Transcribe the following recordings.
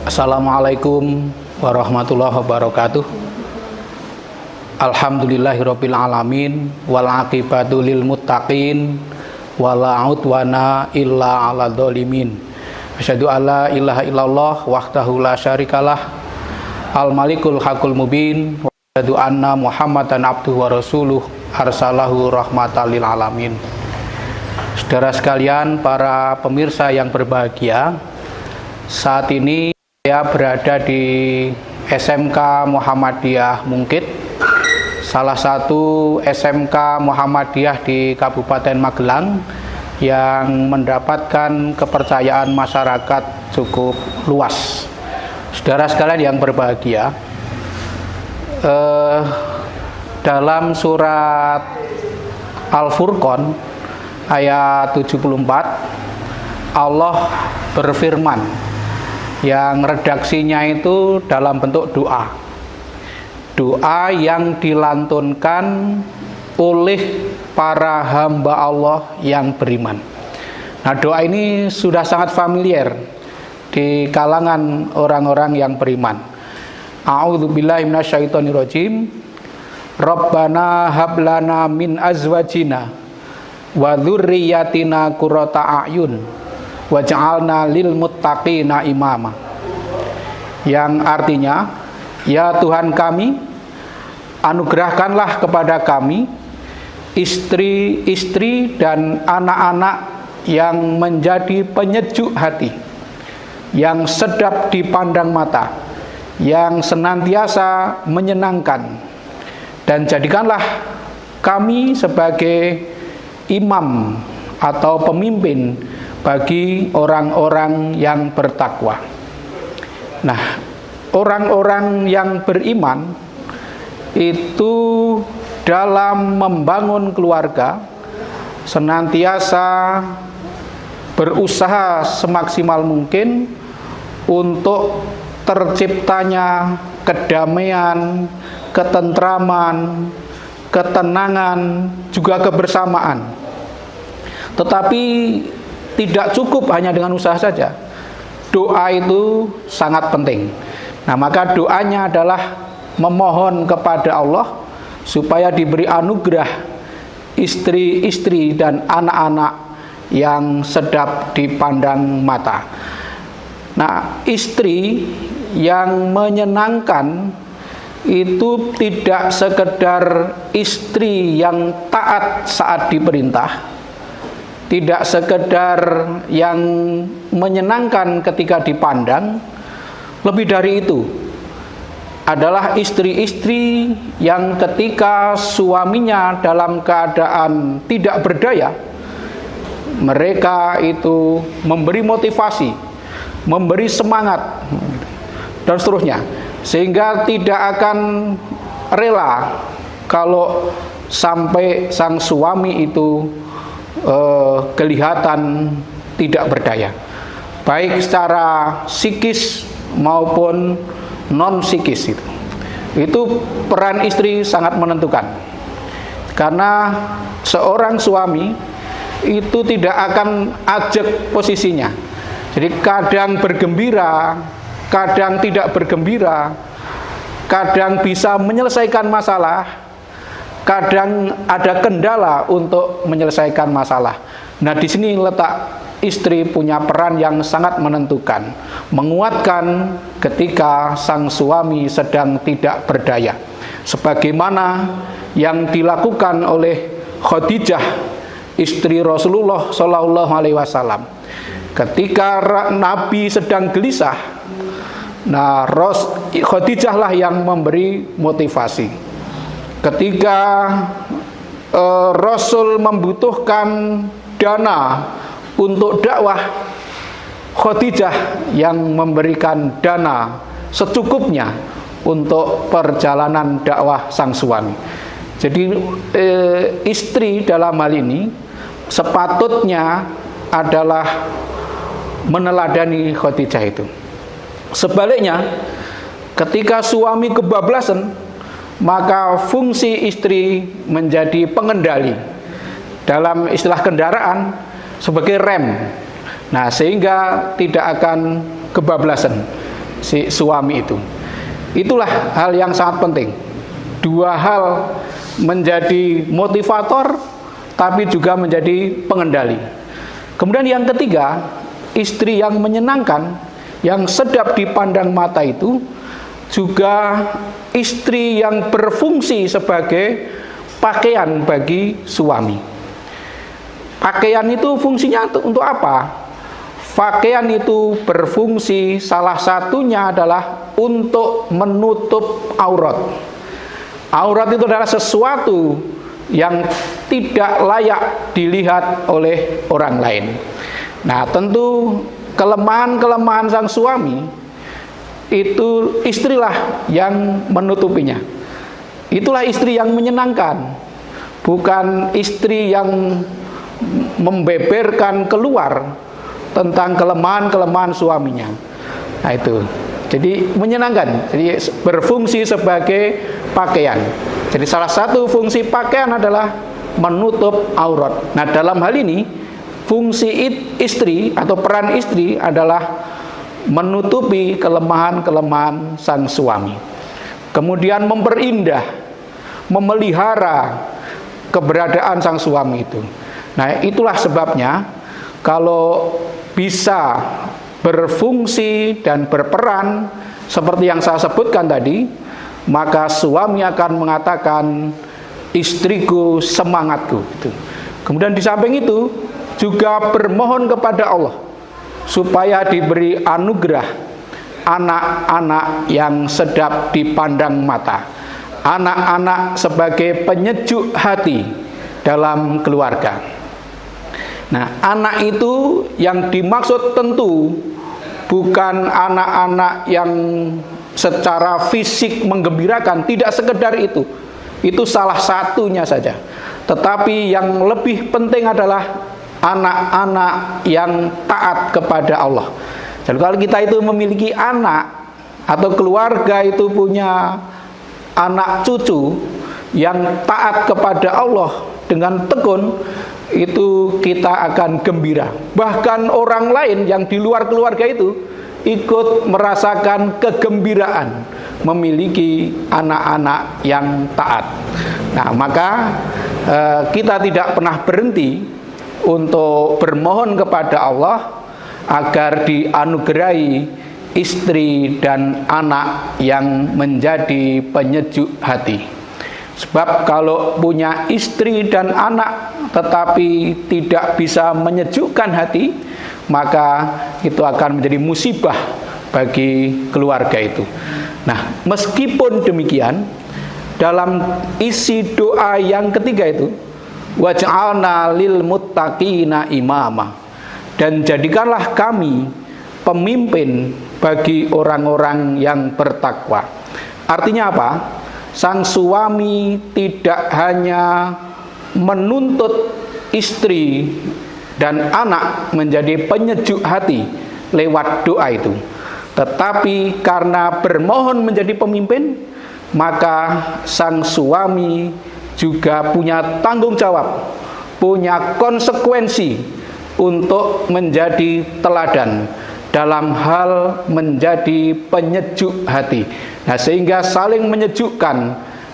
Assalamualaikum warahmatullahi wabarakatuh. Alhamdulillahirabbil alamin wal aqibatu lil muttaqin wala udwana illa 'alal dzalimin. Asyhadu alla ilaha illallah wahdahu la syarikalah al malikul haqqul mubin wa asyhadu anna muhammadan abduhu wa rasuluh arsalahu rahmatan lil alamin. Saudara sekalian, para pemirsa yang berbahagia, saat ini saya berada di SMK Muhammadiyah Mungkit, salah satu SMK Muhammadiyah di Kabupaten Magelang yang mendapatkan kepercayaan masyarakat cukup luas. Saudara sekalian yang berbahagia, dalam surat Al-Furqan ayat 74 Allah berfirman, yang redaksinya itu dalam bentuk doa yang dilantunkan oleh para hamba Allah yang beriman. Nah, doa ini sudah sangat familiar di kalangan orang-orang yang beriman. A'udzubillahi minasyaitonirrajim. Rabbana hablana min azwajina wa dzurriyyatina qurrata a'yun waj'alna lil muttaqina imama. Yang artinya, ya Tuhan kami, anugerahkanlah kepada kami istri-istri dan anak-anak yang menjadi penyejuk hati, yang sedap dipandang mata, yang senantiasa menyenangkan, dan jadikanlah kami sebagai imam atau pemimpin bagi orang-orang yang bertakwa. Nah, orang-orang yang beriman itu dalam membangun keluarga senantiasa berusaha semaksimal mungkin untuk terciptanya kedamaian, ketentraman, ketenangan, juga kebersamaan. Tetapi tidak cukup hanya dengan usaha saja. Doa itu sangat penting. Nah, maka doanya adalah memohon kepada Allah supaya diberi anugerah istri-istri dan anak-anak yang sedap dipandang mata. Nah, istri yang menyenangkan itu tidak sekedar istri yang taat saat diperintah, tidak sekedar yang menyenangkan ketika dipandang. Lebih dari itu adalah istri-istri yang ketika suaminya dalam keadaan tidak berdaya, mereka itu memberi motivasi, memberi semangat, dan seterusnya, sehingga tidak akan rela kalau sampai sang suami itu kelihatan tidak berdaya, baik secara psikis maupun non psikis. Itu peran istri sangat menentukan, karena seorang suami itu tidak akan ajak posisinya. Jadi kadang bergembira, kadang tidak bergembira, kadang bisa menyelesaikan masalah, kadang ada kendala untuk menyelesaikan masalah. Nah, di sini letak istri punya peran yang sangat menentukan, menguatkan ketika sang suami sedang tidak berdaya. Sebagaimana yang dilakukan oleh Khadijah, istri Rasulullah Shallallahu Alaihi Wasallam, ketika Nabi sedang gelisah. Nah, Khadijah lah yang memberi motivasi. Ketika Rasul membutuhkan dana untuk dakwah, Khadijah yang memberikan dana secukupnya untuk perjalanan dakwah sang suami. Jadi istri dalam hal ini sepatutnya adalah meneladani Khadijah itu. Sebaliknya, ketika suami kebablasan, maka fungsi istri menjadi pengendali, dalam istilah kendaraan sebagai rem. Nah, sehingga tidak akan kebablasan. si suami itu. Itulah hal yang sangat penting. Dua hal menjadi motivator tapi juga menjadi pengendali. Kemudian yang ketiga, istri yang menyenangkan, yang sedap dipandang mata itu juga istri yang berfungsi sebagai pakaian bagi suami. Pakaian itu fungsinya untuk apa? Pakaian itu berfungsi salah satunya adalah untuk menutup aurat. Aurat itu adalah sesuatu yang tidak layak dilihat oleh orang lain. Nah, tentu kelemahan-kelemahan sang suami itu istrilah yang menutupinya. Itulah istri yang menyenangkan, bukan istri yang membeberkan keluar tentang kelemahan-kelemahan suaminya. Nah, itu. Jadi menyenangkan, jadi berfungsi sebagai pakaian. Jadi salah satu fungsi pakaian adalah menutup aurat. Nah, dalam hal ini fungsi istri atau peran istri adalah menutupi kelemahan-kelemahan sang suami. Kemudian memperindah, memelihara keberadaan sang suami itu. Nah, itulah sebabnya kalau bisa berfungsi dan berperan seperti yang saya sebutkan tadi, maka suami akan mengatakan, istriku semangatku. Kemudian di samping itu juga bermohon kepada Allah supaya diberi anugerah anak-anak yang sedap dipandang mata, anak-anak sebagai penyejuk hati dalam keluarga. Nah, anak itu yang dimaksud tentu bukan anak-anak yang secara fisik menggembirakan, tidak sekedar itu. Itu salah satunya saja. Tetapi yang lebih penting adalah anak-anak yang taat kepada Allah. Jadi kalau kita itu memiliki anak atau keluarga itu punya anak cucu yang taat kepada Allah dengan tekun, itu kita akan gembira. Bahkan orang lain yang di luar keluarga itu ikut merasakan kegembiraan memiliki anak-anak yang taat. Nah, maka kita tidak pernah berhenti untuk bermohon kepada Allah agar dianugerahi istri dan anak yang menjadi penyejuk hati. Sebab kalau punya istri dan anak tetapi tidak bisa menyejukkan hati, maka itu akan menjadi musibah bagi keluarga itu. Nah, meskipun demikian, dalam isi doa yang ketiga itu, waj'alna lil muttaqina imama, dan jadikanlah kami pemimpin bagi orang-orang yang bertakwa. Artinya apa? Sang suami tidak hanya menuntut istri dan anak menjadi penyejuk hati lewat doa itu, tetapi karena bermohon menjadi pemimpin, maka sang suami juga punya tanggung jawab, punya konsekuensi untuk menjadi teladan dalam hal menjadi penyejuk hati. Nah, sehingga saling menyejukkan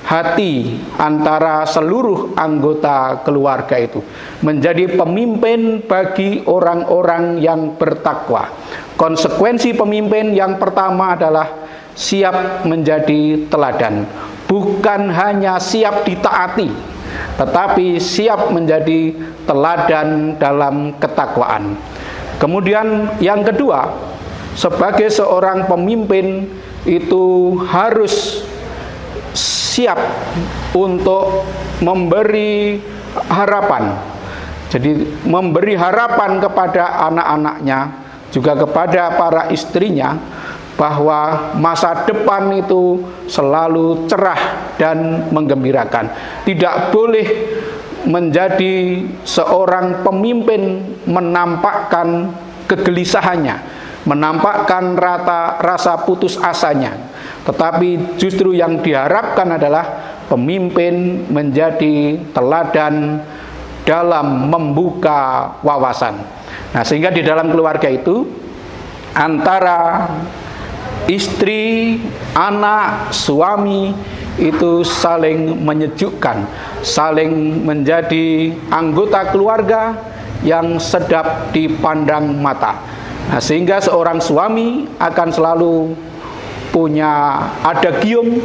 hati antara seluruh anggota keluarga itu, menjadi pemimpin bagi orang-orang yang bertakwa. Konsekuensi pemimpin yang pertama adalah siap menjadi teladan, bukan hanya siap ditaati, tetapi siap menjadi teladan dalam ketakwaan. Kemudian yang kedua, sebagai seorang pemimpin itu harus siap untuk memberi harapan. Jadi memberi harapan kepada anak-anaknya, juga kepada para istrinya, bahwa masa depan itu selalu cerah dan menggembirakan. Tidak boleh menjadi seorang pemimpin menampakkan kegelisahannya, menampakkan rasa putus asanya, tetapi justru yang diharapkan adalah pemimpin menjadi teladan dalam membuka wawasan. Nah, sehingga di dalam keluarga itu antara istri, anak, suami itu saling menyejukkan, saling menjadi anggota keluarga yang sedap dipandang mata. Nah, sehingga seorang suami akan selalu punya adagium,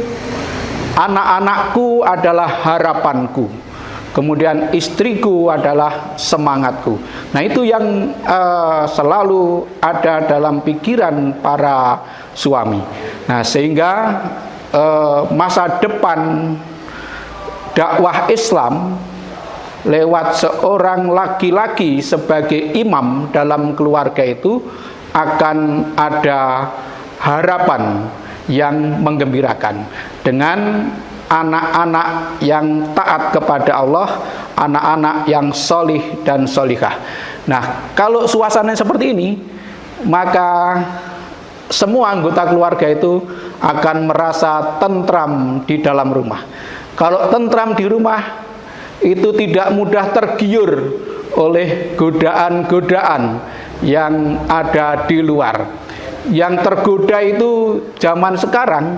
anak-anakku adalah harapanku, kemudian istriku adalah semangatku. Nah, itu yang selalu ada dalam pikiran para suami. Nah, sehingga masa depan dakwah Islam lewat seorang laki-laki sebagai imam dalam keluarga itu akan ada harapan yang menggembirakan dengan anak-anak yang taat kepada Allah, anak-anak yang solih dan solihah. Nah, kalau suasana seperti ini, maka semua anggota keluarga itu akan merasa tentram di dalam rumah. Kalau tentram di rumah, itu tidak mudah tergiur oleh godaan-godaan yang ada di luar. Yang tergoda itu zaman sekarang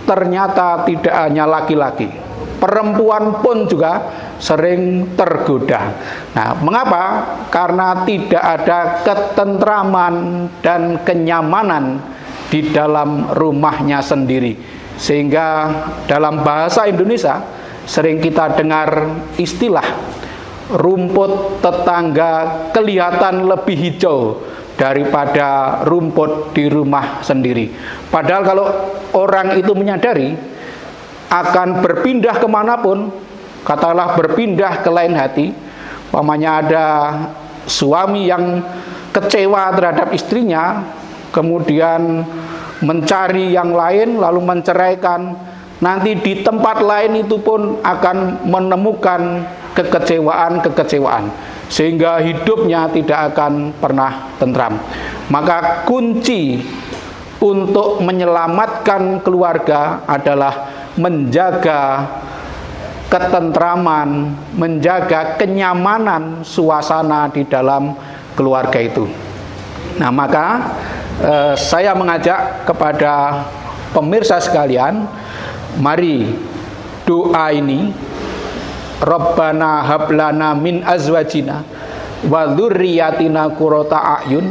ternyata tidak hanya laki-laki, perempuan pun juga sering tergoda. Nah, mengapa? Karena tidak ada ketentraman dan kenyamanan di dalam rumahnya sendiri. Sehingga dalam bahasa Indonesia sering kita dengar istilah rumput tetangga kelihatan lebih hijau daripada rumput di rumah sendiri. Padahal kalau orang itu menyadari akan berpindah kemanapun, katakanlah berpindah ke lain hati, umpamanya ada suami yang kecewa terhadap istrinya, kemudian mencari yang lain lalu menceraikan, nanti di tempat lain itu pun akan menemukan kekecewaan, sehingga hidupnya tidak akan pernah tentram. Maka kunci untuk menyelamatkan keluarga adalah menjaga ketentraman, menjaga kenyamanan suasana di dalam keluarga itu. Nah, maka saya mengajak kepada pemirsa sekalian, mari doa ini, Rabbana hablana min azwajina wa dzurriyyatina qurrata a'yun,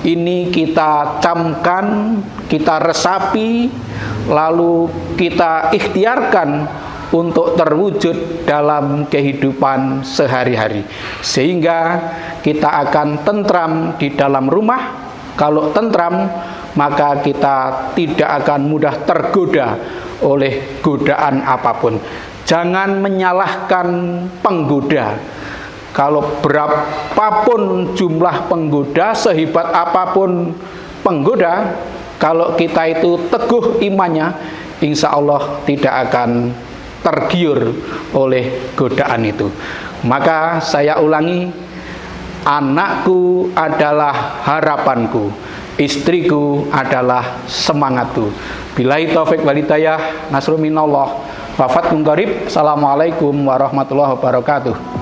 ini kita camkan, kita resapi, lalu kita ikhtiarkan untuk terwujud dalam kehidupan sehari-hari, sehingga kita akan tentram di dalam rumah. Kalau tentram, maka kita tidak akan mudah tergoda oleh godaan apapun. Jangan menyalahkan penggoda. Kalau berapapun jumlah penggoda, sehebat apapun penggoda, kalau kita itu teguh imannya, insya Allah tidak akan tergiur oleh godaan itu. Maka saya ulangi, anakku adalah harapanku, istriku adalah semangatku. Billahi taufik wal hidayah, nasrun minallah. Wafatkum qarib. Assalamualaikum warahmatullahi wabarakatuh.